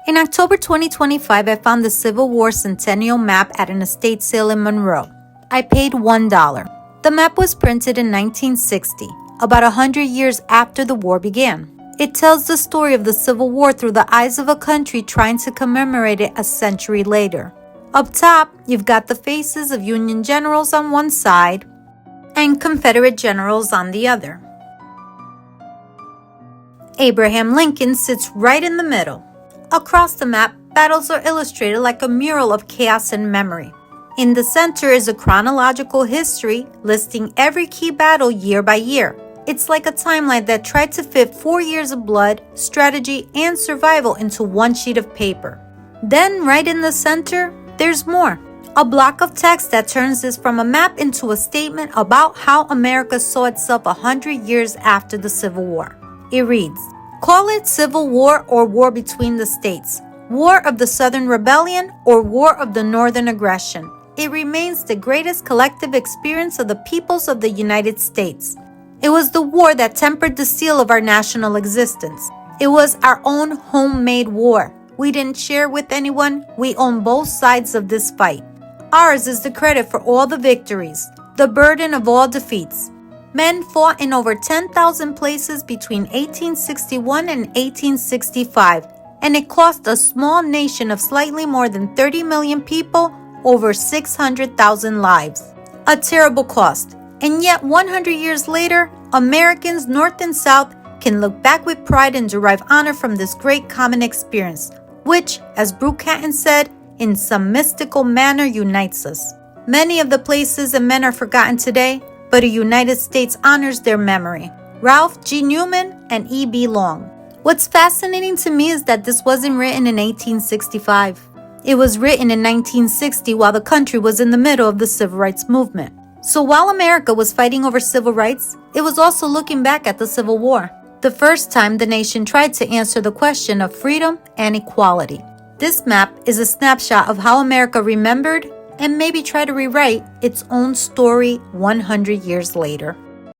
In October 2025, I found the Civil War Centennial Map at an estate sale in Monroe. I paid $1. The map was printed in 1960, about 100 years after the war began. It tells the story of the Civil War through the eyes of a country trying to commemorate it a century later. Up top, you've got the faces of Union generals on one side and Confederate generals on the other. Abraham Lincoln sits right in the middle. Across the map, battles are illustrated like a mural of chaos and memory. In the center is a chronological history listing every key battle year by year. It's like a timeline that tried to fit 4 years of blood, strategy, and survival into one sheet of paper. Then, right in the center, there's more. A block of text that turns this from a map into a statement about how America saw itself 100 years after the Civil War. It reads, "Call it Civil War or War between the states, War of the Southern Rebellion or War of the Northern Aggression. It remains the greatest collective experience of the peoples of the United States. It was the war that tempered the seal of our national existence. It was our own homemade war. We didn't share with anyone. We own both sides of this fight. Ours is the credit for all the victories, the burden of all defeats. Men fought in over 10,000 places between 1861 and 1865, and it cost a small nation of slightly more than 30 million people over 600,000 lives. A terrible cost. And yet 100 years later, Americans North and South can look back with pride and derive honor from this great common experience, which, as Brooke Catton said, in some mystical manner unites us. Many of the places and men are forgotten today, but the United States honors their memory." Ralph G. Newman and E.B. Long. What's fascinating to me is that this wasn't written in 1865. It was written in 1960 while the country was in the middle of the civil rights movement. So while America was fighting over civil rights, it was also looking back at the Civil War, the first time the nation tried to answer the question of freedom and equality. This map is a snapshot of how America remembered and maybe tried to rewrite its own story 100 years later.